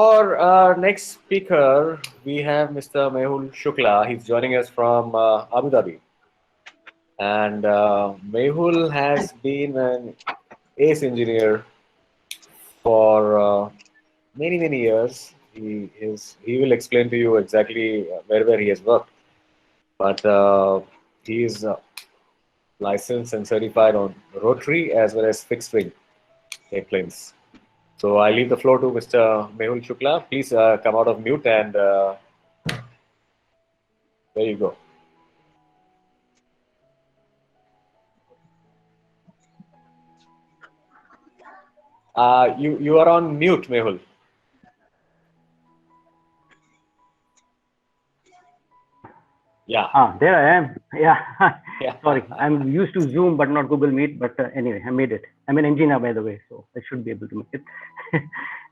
For our next speaker, we have Mr. Mehul Shukla. He's joining us from Abu Dhabi. And Mehul has been an ace engineer for many years. He will explain to you exactly where he has worked. But he is licensed and certified on rotary as well as fixed wing airplanes. So I leave the floor to Mr. Mehul Shukla. Please come out of mute and there you go. You are on mute, Mehul. Yeah. There I am. Yeah. Yeah. Sorry, I'm used to Zoom, but not Google Meet. But anyway, I made it. I'm an engineer, by the way, so I should be able to make it.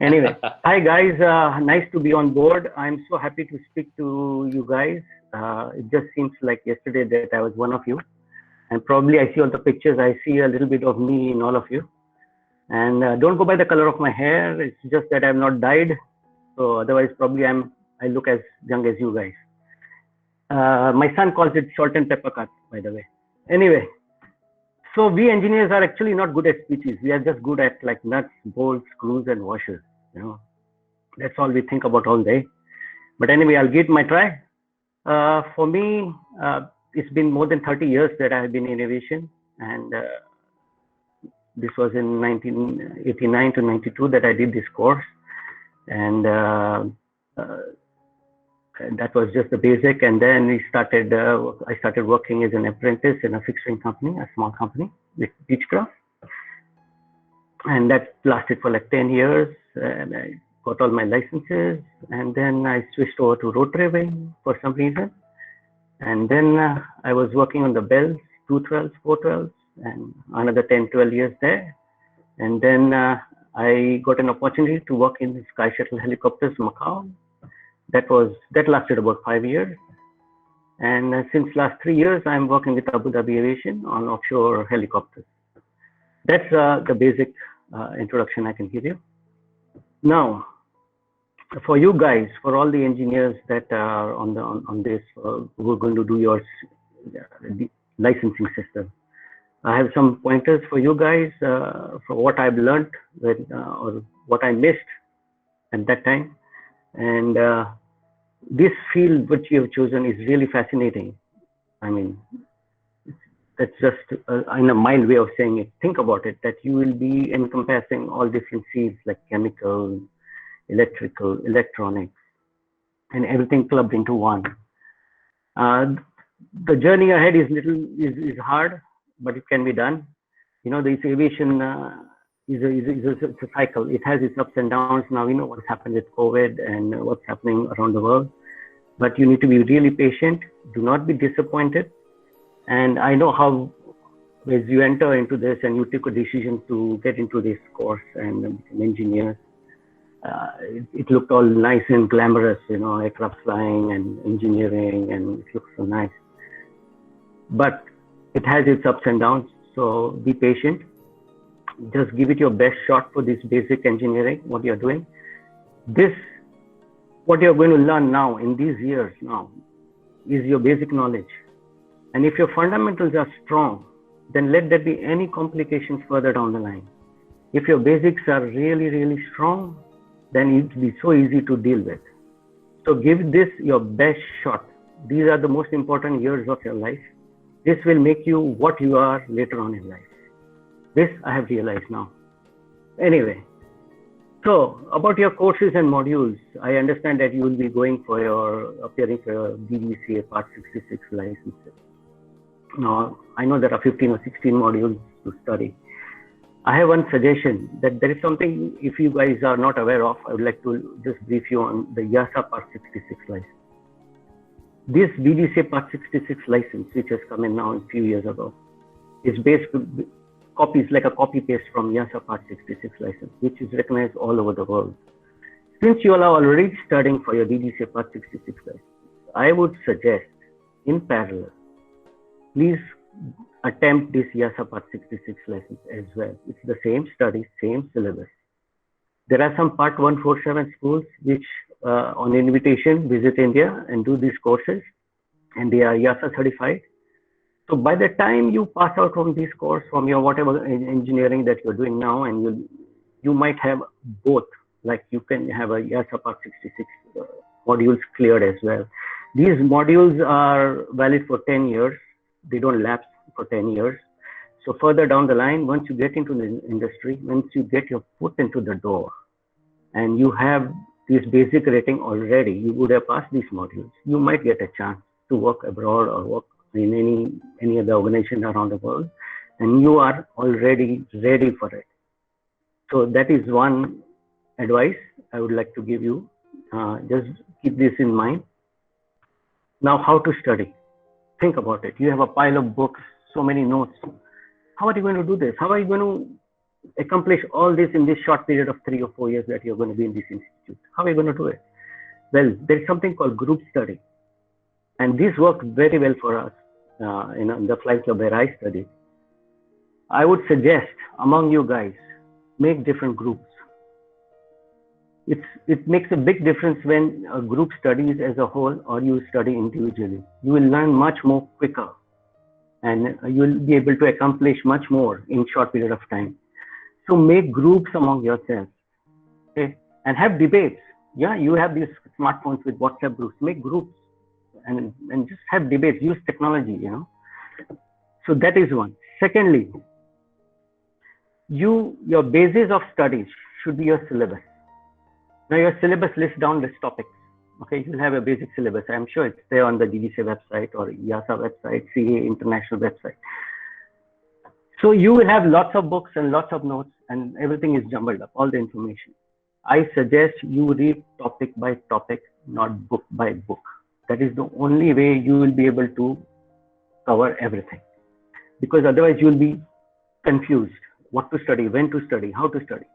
Anyway, hi guys. Nice to be on board. I'm so happy to speak to you guys. It just seems like yesterday that I was one of you, and probably I see all the pictures. I see a little bit of me in all of you. And don't go by the color of my hair. It's just that I'm not dyed. So otherwise, probably I look as young as you guys. My son calls it salt and pepper cut, by the way. Anyway, so we engineers are actually not good at speeches. We are just good at like nuts, bolts, screws, and washers. You know, that's all we think about all day. But anyway, I'll give it my try. For me, it's been more than 30 years that I have been in aviation, and this was in 1989 to 92 that I did this course, and that was just the basic. And then we started. I started working as an apprentice in a fixed wing company, a small company with Beechcraft, and that lasted for like 10 years. And I got all my licenses, and then I switched over to rotary wing for some reason. And then I was working on the Bells 212s, 412s, and another 10, 12 years there. And then I got an opportunity to work in Sky Shuttle Helicopters, Macau. That lasted about 5 years. And since last 3 years, I'm working with Abu Dhabi Aviation on offshore helicopters. That's the basic introduction I can give you. Now, for you guys, for all the engineers that are on this, who are going to do your licensing system, I have some pointers for you guys for what I've learned or what I missed at that time. And this field which you have chosen is really fascinating. I mean, that's just in a mild way of saying it. Think about it, that you will be encompassing all different fields like chemical, electrical, electronics, and everything clubbed into one. The journey ahead is hard, but it can be done. You know, this aviation is a cycle. It has its ups and downs. Now we know what's happened with COVID and what's happening around the world. But you need to be really patient. Do not be disappointed. And I know how, as you enter into this and you took a decision to get into this course and become engineers, it looked all nice and glamorous, you know, aircraft flying and engineering, and it looks so nice. But it has its ups and downs. So be patient. Just give it your best shot for this basic engineering, what you're doing. What you're going to learn now in these years now is your basic knowledge. And if your fundamentals are strong, then let there be any complications further down the line. If your basics are really strong, then it will be so easy to deal with. So give this your best shot. These are the most important years of your life. This will make you what you are later on in life. This I have realized now. Anyway, so about your courses and modules, I understand that you will be appearing for your DGCA Part 66 licenses. Now, I know there are 15 or 16 modules to study. I have one suggestion, that there is something, if you guys are not aware of, I would like to just brief you on the EASA Part 66 license. This DGCA Part 66 license, which has come in now a few years ago, is basically copies like a copy paste from EASA Part 66 license, which is recognized all over the world. Since you all are already studying for your DGCA Part 66 license, I would suggest in parallel, please attempt this EASA Part 66 license as well. It's the same study, same syllabus. There are some Part 147 schools which on invitation visit India and do these courses, and they are IASA certified. So by the time you pass out from this course, from your whatever engineering that you're doing now, and you might have both, like you can have a IASA Part 66 modules cleared as well. These modules are valid for 10 years. They don't lapse for 10 years. So further down the line, once you get into the industry, once you get your foot into the door and you have this basic rating already, you would have passed these modules, you might get a chance to work abroad or work in any other organization around the world, and you are already ready for it. So that is one advice I would like to give you. Just keep this in mind. Now, how to study? Think about it. You have a pile of books, so many notes. How are you going to do this? How are you going to accomplish all this in this short period of 3 or 4 years that you're going to be in this institute? How are you going to do it? Well, there's something called group study. And this worked very well for us in the flight club where I studied. I would suggest among you guys, make different groups. It makes a big difference when a group studies as a whole or you study individually. You will learn much more quicker, and you will be able to accomplish much more in short period of time. So make groups among yourselves, okay? And have debates. Yeah, you have these smartphones with WhatsApp groups. Make groups and just have debates. Use technology, you know. So that is one. Secondly, your basis of studies should be your syllabus. Now your syllabus lists down these topics. Okay, you'll have a basic syllabus. I'm sure it's there on the GDC website or IASA website, CA International website. So you will have lots of books and lots of notes, and everything is jumbled up, all the information. I suggest you read topic by topic, not book by book. That is the only way you will be able to cover everything. Because otherwise you will be confused. What to study, when to study, how to study.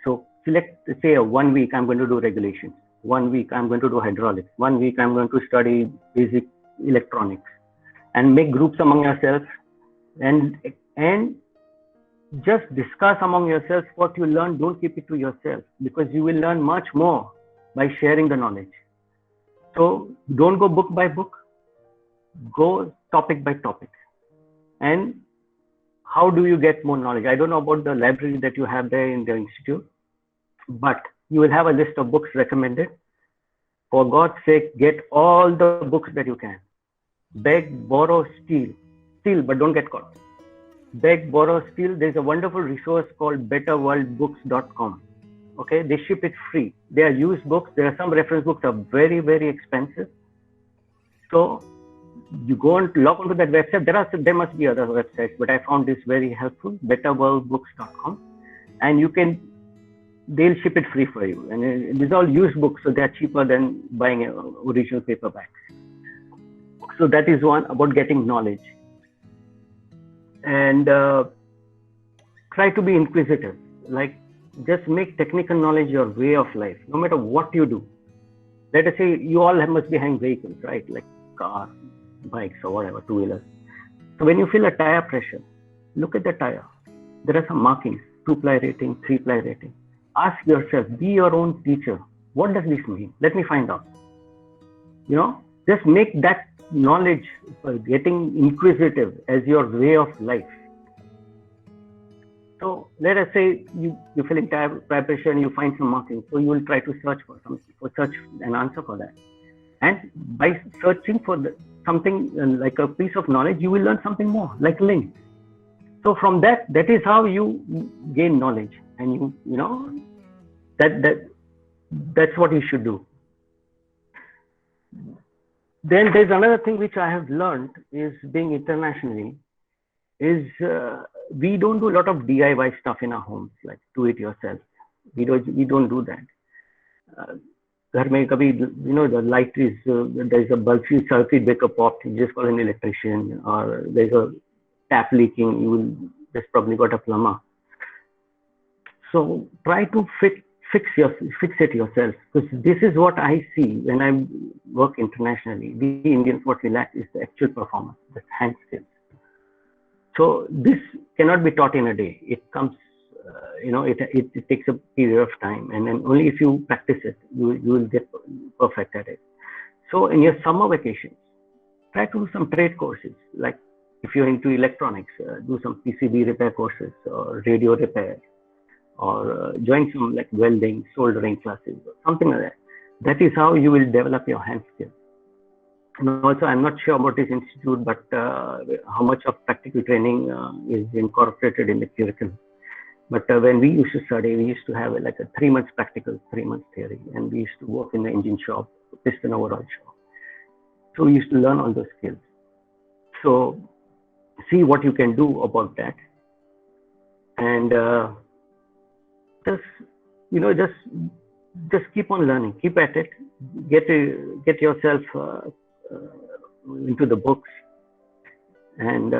So select, say, 1 week I'm going to do regulations. 1 week I'm going to do hydraulics. 1 week I'm going to study basic electronics. And make groups among yourselves and just discuss among yourselves what you learn. Don't keep it to yourself, because you will learn much more by sharing the knowledge. So don't go book by book, go topic by topic. And how do you get more knowledge? I don't know about the library that you have there in the institute, but you will have a list of books recommended. For God's sake, get all the books that you can. Beg, borrow, steal, but don't get caught. Beg, borrow, steal. There's a wonderful resource called betterworldbooks.com. Okay, they ship it free. They are used books. There are some reference books are very, very expensive. So you go and log onto that website. There must be other websites, but I found this very helpful. Betterworldbooks.com, and they'll ship it free for you. And these are all used books, so they're cheaper than buying original paperbacks. So that is one about getting knowledge. And try to be inquisitive. Like, just make technical knowledge your way of life, no matter what you do. Let us say you all must be having vehicles, right? Like cars, bikes, or whatever, two-wheelers. So when you feel a tire pressure, look at the tire. There are some markings, 2-ply rating, 3-ply rating. Ask yourself, be your own teacher. What does this mean? Let me find out. You know, just make that knowledge, getting inquisitive, as your way of life. So let us say you're feeling tire pressure and you find some markings. So you will try to search search an answer for that. And by searching for something like a piece of knowledge, you will learn something more, like links. So from that is how you gain knowledge, and you know that's what you should do. Then there's another thing which I have learned is being internationally is we don't do a lot of DIY stuff in our homes, like do it yourself. We don't do that. घर में कभी the light is there's a bulb circuit breaker popped, you just call an electrician, or there's a tap leaking, you will just probably got a plumber. So try to fix it yourself, because this is what I see when I work internationally. We Indians, what we lack is the actual performance, the hand skills. So this cannot be taught in a day. It comes it takes a period of time, and then only if you practice it, you will get perfect at it. So in your summer vacations, try to do some trade courses. Like if you're into electronics, do some PCB repair courses or radio repair, or join some like welding, soldering classes, or something like that. That is how you will develop your hand skills. And also, I'm not sure about this institute, but how much of practical training is incorporated in the curriculum. But when we used to study, we used to have like a 3 months practical, 3 months theory, and we used to work in the engine shop, piston overhaul shop. So we used to learn all those skills. So see what you can do about that, and just keep on learning, keep at it, get yourself into the books, and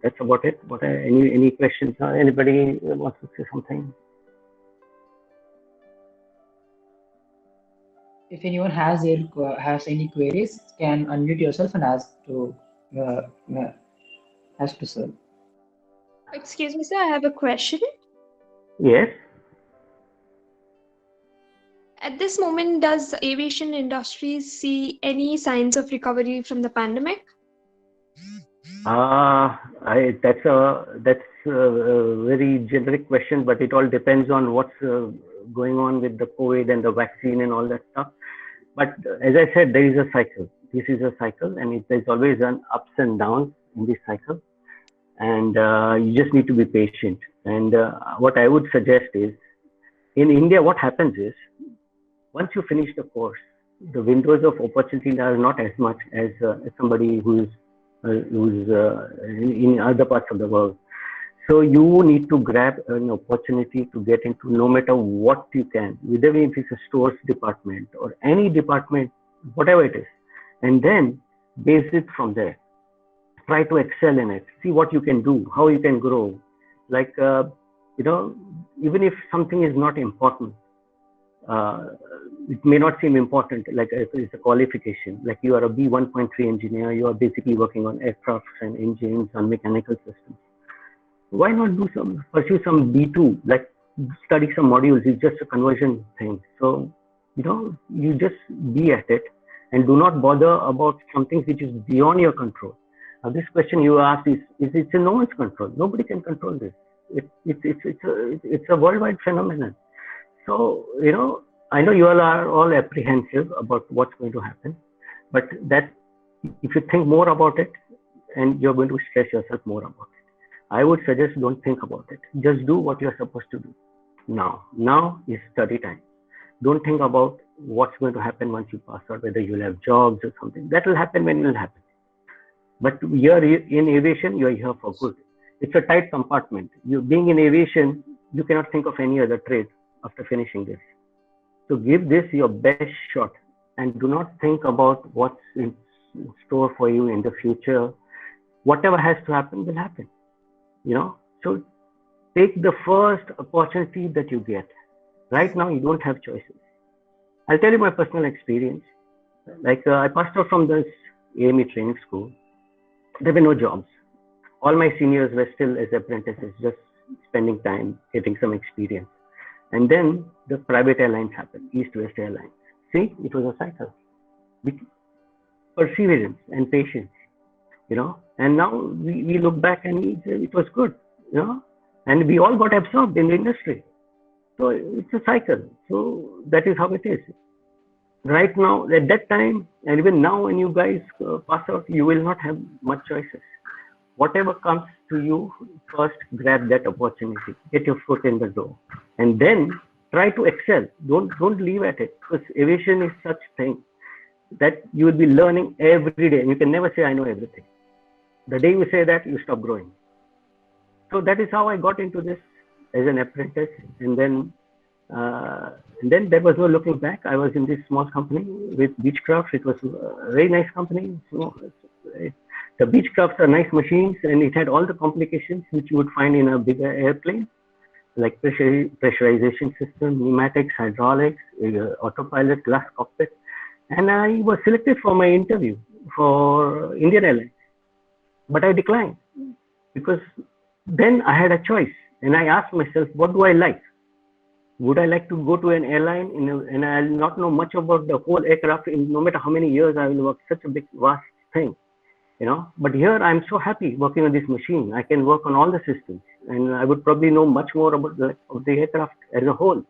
that's about it. Any questions? Anybody wants to say something? If anyone has any queries, can unmute yourself and ask to sir. Excuse me, sir, I have a question. Yes. At this moment, does the aviation industry see any signs of recovery from the pandemic? That's a very generic question, but it all depends on what's going on with the COVID and the vaccine and all that stuff. But as I said, there is a cycle. This is a cycle, and there's always an ups and downs in this cycle. And you just need to be patient. And what I would suggest is, in India, what happens is, once you finish the course, the windows of opportunity are not as much as somebody who's in other parts of the world. So you need to grab an opportunity to get into no matter what you can, whether if it's a stores department or any department, whatever it is, and then base it from there. Try to excel in it. See what you can do, how you can grow. Like, even if something is not important, it may not seem important, like if it's a qualification, like you are a B1.3 engineer, you are basically working on aircrafts and engines and mechanical systems. Why not pursue some B2, like study some modules? It's just a conversion thing. So, you just be at it and do not bother about something which is beyond your control. Now, this question you asked is it's in no one's control. Nobody can control this. It's a worldwide phenomenon. So, I know you all are all apprehensive about what's going to happen, but that if you think more about it, and you're going to stress yourself more about it. I would suggest don't think about it. Just do what you're supposed to do now. Now is study time. Don't think about what's going to happen once you pass out, whether you'll have jobs or something. That will happen when it will happen. But you're in aviation, you're here for good. It's a tight compartment. You being in aviation, you cannot think of any other trade after finishing this. So give this your best shot and do not think about what's in store for you in the future. Whatever has to happen will happen. So take the first opportunity that you get. Right now, you don't have choices. I'll tell you my personal experience. Like I passed out from this AME training school. There were no jobs. All my seniors were still as apprentices, just spending time, getting some experience. And then the private airlines happened, East-West Airlines. See, it was a cycle. Perseverance and patience, And now we look back and it was good, And we all got absorbed in the industry. So it's a cycle. So that is how it is. Right now, at that time, and even now when you guys pass out, you will not have much choices. Whatever comes to you, first grab that opportunity, get your foot in the door, and then try to excel. Don't leave at it, because aviation is such thing that you will be learning every day. You can never say, I know everything. The day you say that, you stop growing. So that is how I got into this as an apprentice, and then there was no looking back. I was in this small company with Beechcraft. It was a very nice company. So the Beechcrafts are nice machines, and it had all the complications which you would find in a bigger airplane, like pressurization system, pneumatics, hydraulics, autopilot, glass cockpit. And I was selected for my interview for Indian Airlines, but I declined because then I had a choice. And I asked myself, what do I like? Would I like to go to an airline and I'll not know much about the whole aircraft in no matter how many years I will work, such a big, vast thing, But here I'm so happy working on this machine. I can work on all the systems and I would probably know much more about of the aircraft as a whole.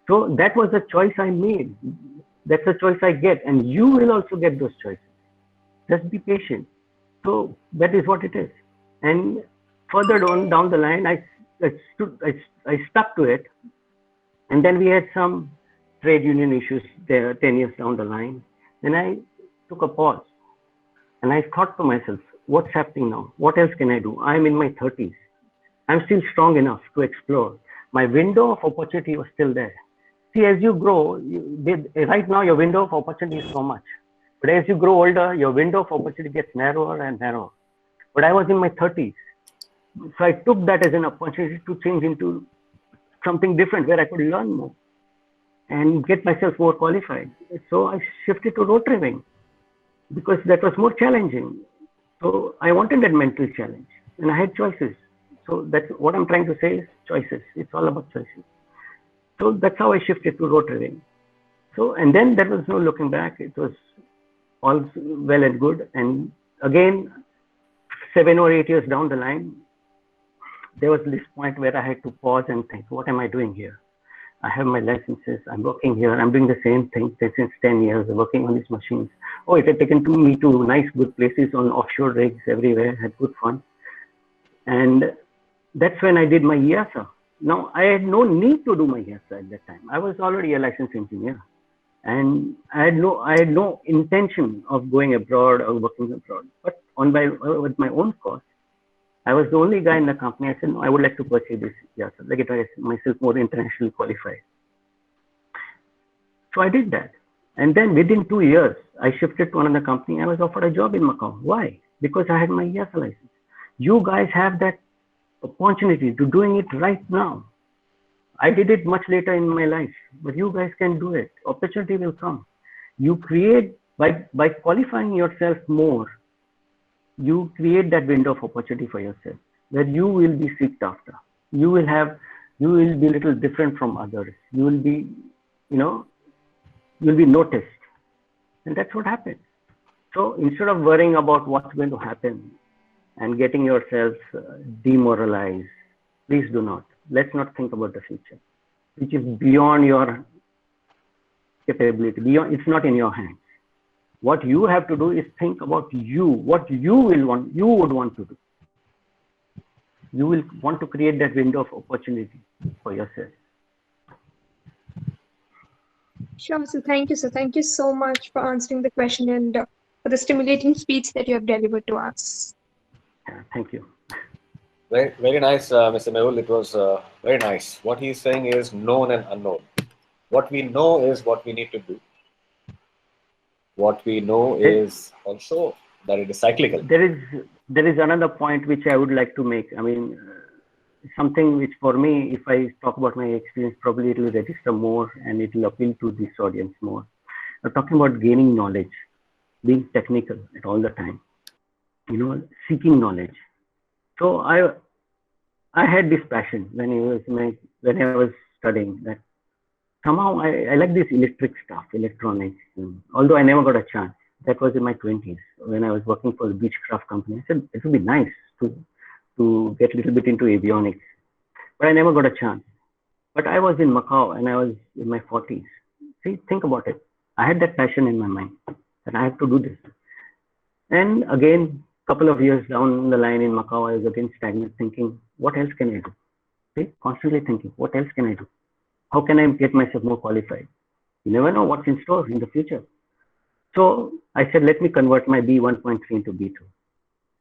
So that was the choice I made. That's the choice I get. And you will also get those choices. Just be patient. So that is what it is. And further down the line, I stuck to it. And then we had some trade union issues there 10 years down the line. Then I took a pause and I thought to myself, what's happening now? What else can I do? I'm in my 30s. I'm still strong enough to explore. My window of opportunity was still there. See, as you grow, right now your window of opportunity is so much. But as you grow older, your window of opportunity gets narrower and narrower. But I was in my 30s. So I took that as an opportunity to change into something different where I could learn more and get myself more qualified. So I shifted to rotary wing because that was more challenging. So I wanted that mental challenge and I had choices. So that's what I'm trying to say is choices. It's all about choices. So that's how I shifted to rotary wing. So, and then there was no looking back. It was all well and good. And again, 7 or 8 years down the line, there was this point where I had to pause and think, what am I doing here? I have my licenses, I'm working here, I'm doing the same thing since 10 years, working on these machines. Oh, it had taken me to nice, good places on offshore rigs everywhere, had good fun. And that's when I did my EASA. Now, I had no need to do my EASA at that time. I was already a licensed engineer. And I had no intention of going abroad or working abroad. But with my own cost, I was the only guy in the company. I said, no, I would like to pursue this EASA, like get myself more internationally qualified. So I did that. And then within 2 years, I shifted to another company. I was offered a job in Macau. Why? Because I had my EASA license. You guys have that opportunity to doing it right now. I did it much later in my life, but you guys can do it. Opportunity will come. You create, by qualifying yourself more, you create that window of opportunity for yourself where you will be seeked after. You will be a little different from others. You will be, you'll be noticed. And that's what happened. So instead of worrying about what's going to happen and getting yourself demoralized, please do not. Let's not think about the future, which is beyond your capability. It's not in your hands. What you have to do is think about you, what you would want to do. You will want to create that window of opportunity for yourself. Sure, so thank you, sir. Thank you so much for answering the question and for the stimulating speech that you have delivered to us. Yeah, thank you. Very, very nice, Mr. Mehul. It was very nice. What he's saying is known and unknown. What we know is what we need to do. What we know is also that it is cyclical. There is another point which I would like to make. I mean, something which for me, if I talk about my experience, probably it will register more and it will appeal to this audience more. I'm talking about gaining knowledge, being technical at all the time, seeking knowledge. So I had this passion when I was studying that somehow I like this electric stuff, electronics. Although I never got a chance. That was in my 20s when I was working for the Beechcraft company. I said it would be nice to get a little bit into avionics, but I never got a chance. But I was in Macau and I was in my 40s. See, think about it. I had that passion in my mind that I have to do this. And again, couple of years down the line in Macau, I was again stagnant, thinking, what else can I do? See, constantly thinking, what else can I do? How can I get myself more qualified? You never know what's in store in the future. So I said, let me convert my B1.3 into B2.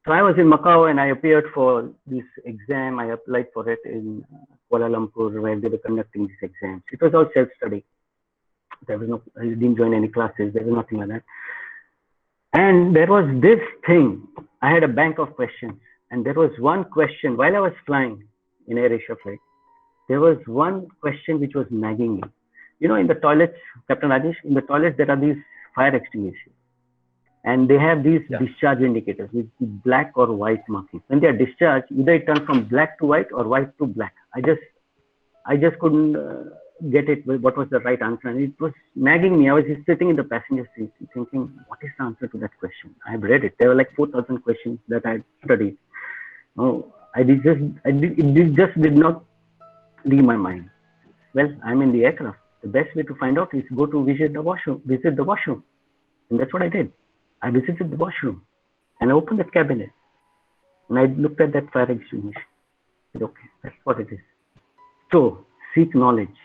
So I was in Macau and I appeared for this exam. I applied for it in Kuala Lumpur where they were conducting these exams. It was all self-study. I didn't join any classes. There was nothing like that. And there was this thing. I had a bank of questions. And there was one question while I was flying in AirAsia flight. There was one question which was nagging me. In the toilets, Captain Rajesh, in the toilets, there are these fire extinguishers. and they have these Yeah. discharge indicators with black or white markings. When they are discharged, either it turns from black to white or white to black. I just couldn't get it. What was the right answer? And it was nagging me. I was just sitting in the passenger seat thinking, what is the answer to that question? I've read it. There were like 4,000 questions that I studied. Oh, it just did not leave my mind. Well, I'm in the aircraft. The best way to find out is go to visit the washroom. And that's what I did. I visited the washroom and I opened the cabinet and I looked at that fire extinguisher. I said, okay, that's what it is. So seek knowledge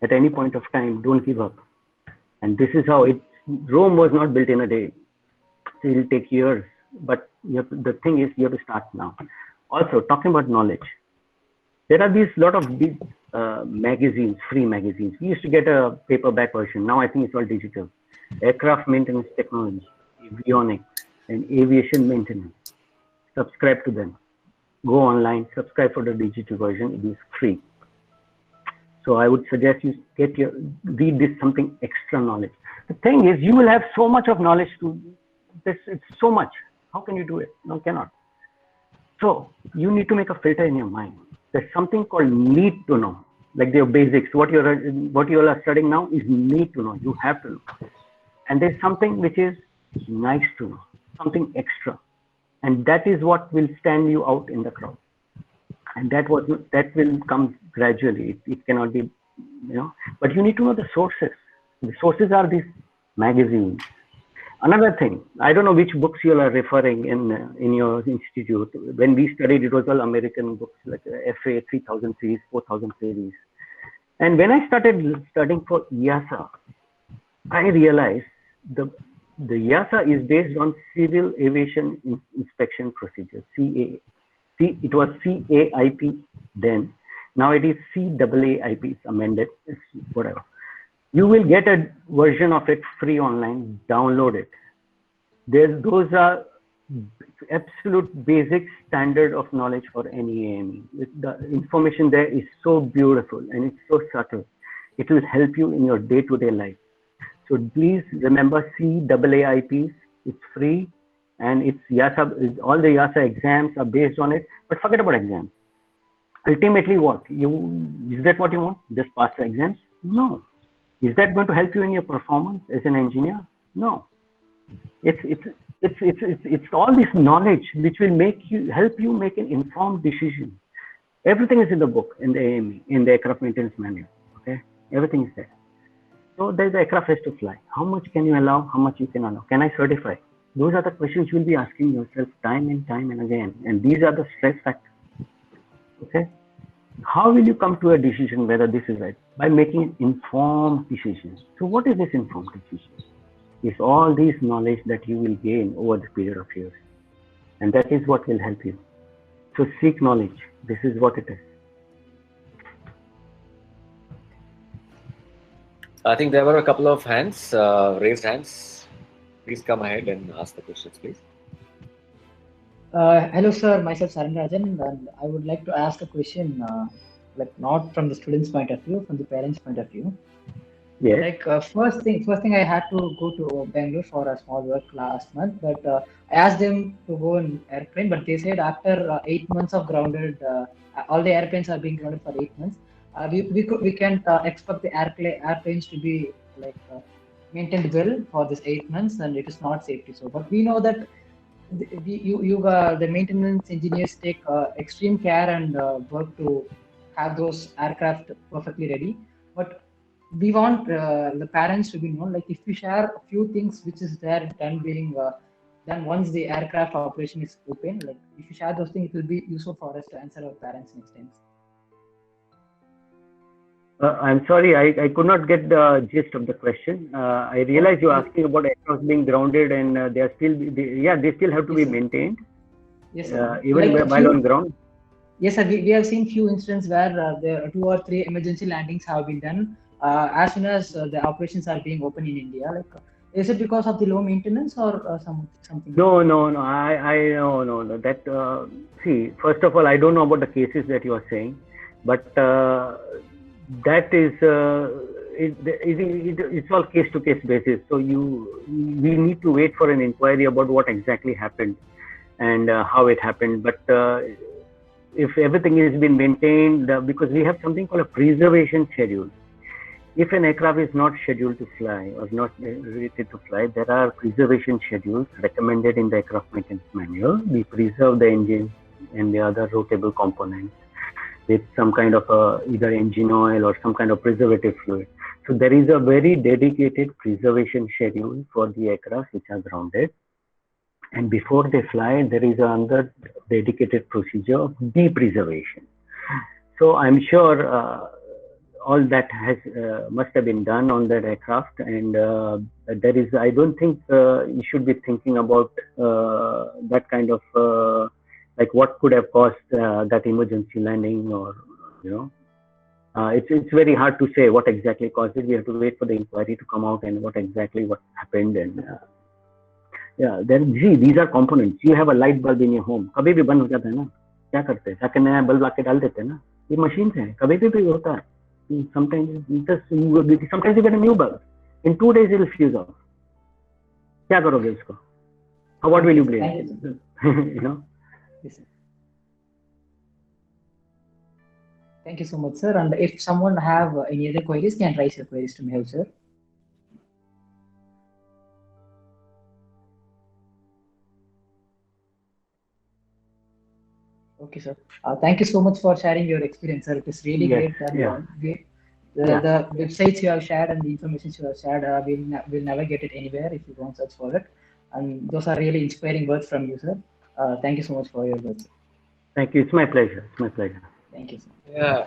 at any point of time. Don't give up. And this is how Rome was not built in a day. So it will take years. But the thing is, you have to start now. Also, talking about knowledge, there are these lot of big magazines, free magazines. We used to get a paperback version. Now I think it's all digital. Aircraft maintenance technology, avionics, and aviation maintenance. Subscribe to them. Go online, subscribe for the digital version. It is free. So I would suggest you read this something extra knowledge. The thing is, you will have so much of knowledge to this. It's so much. How can you do it? No, cannot. So you need to make a filter in your mind. There's something called need to know, like your basics. What you all are studying now is need to know. You have to know. And there's something which is nice to know, something extra, and that is what will stand you out in the crowd. And that will come gradually. It cannot be, but you need to know the sources. The sources are these magazines. Another thing, I don't know which books you are referring in your institute. When we studied, it was all American books like FA 3000 series, 4000 series. And when I started studying for EASA, I realized the EASA is based on Civil Aviation Inspection Procedure, CAA. It was CAIP then. Now it is CAAIP. It's amended. It's whatever. You will get a version of it free online. Download it. Those are absolute basic standard of knowledge for any AME. The information there is so beautiful and it's so subtle. It will help you in your day-to-day life. So please remember CAAIPs. It's free, and it's EASA. All the EASA exams are based on it. But forget about exams. Ultimately, what is that what you want? Just pass the exams? No. Is that going to help you in your performance as an engineer? No. It's all this knowledge which will help you make an informed decision. Everything is in the book, in the AME, in the aircraft maintenance manual. Okay, everything is there. So the aircraft has to fly. How much can you allow? How much you can allow? Can I certify? Those are the questions you will be asking yourself time and again. And these are the stress factors. Okay. How will you come to a decision whether this is right? By making an informed decision. So what is this informed decision? It's all this knowledge that you will gain over the period of years. And that is what will help you. So seek knowledge. This is what it is. I think there were a couple of hands, raised hands. Please come ahead and ask the questions, please. Hello, sir. Myself, Saranarajan, and I would like to ask a question, like not from the student's point of view, from the parents' point of view. Yes. Like first thing, I had to go to Bangalore for a small work last month, but I asked them to go in airplane, but they said after 8 months of grounded, all the airplanes are being grounded for 8 months. We can't expect the airplanes to be like maintained well for this 8 months, and it is not safety. So, but we know that the maintenance engineers take extreme care and work to have those aircraft perfectly ready. But we want the parents to be known, like if we share a few things which is there done being done once the aircraft operation is open, like if you share those things, it will be useful for us to answer our parents next time. I'm sorry, I could not get the gist of the question. I realize you're asking about aircraft being grounded and they still have to be maintained. Yes, sir. Even Like while on ground. Yes, sir. We have seen few instances where there are 2 or 3 emergency landings have been done as soon as the operations are being open in India. Like, is it because of the low maintenance or something? No. I no. That see, first of all, I don't know about the cases that you are saying, but that is it's all case to case basis. So we need to wait for an inquiry about what exactly happened and how it happened. But if everything is been maintained, because we have something called a preservation schedule. If an aircraft is not scheduled to fly or not rated to fly, there are preservation schedules recommended in the aircraft maintenance manual. We preserve the engine and the other rotable components with some kind of either engine oil or some kind of preservative fluid. So there is a very dedicated preservation schedule for the aircraft which are grounded. And before they fly, there is another dedicated procedure of depreservation. So I'm sure all that must have been done on that aircraft, and I don't think you should be thinking about that kind of like what could have caused that emergency landing, or it's very hard to say what exactly caused it. We have to wait for the inquiry to come out and what happened. And these are components. You have a light bulb in your home. कभी भी बंद हो जाता है ना, क्या करते हैं? जाके नया बल्ब लाके डाल देते हैं ना. ये मशीन है, कभी भी होता है. Sometimes you get a new bulb. In 2 days it will fuse off. क्या करोगे इसको? What will you blame? Yes. Thank you so much, sir. And if someone have any other queries, can raise your queries to me, sir. Okay, sir. Thank you so much for sharing your experience, sir. It is really great. The websites you have shared and the information you have shared, we'll never get it anywhere if you don't search for it. And those are really inspiring words from you, sir. Thank you so much for your words. Thank you. It's my pleasure. Thank you, sir. Yeah.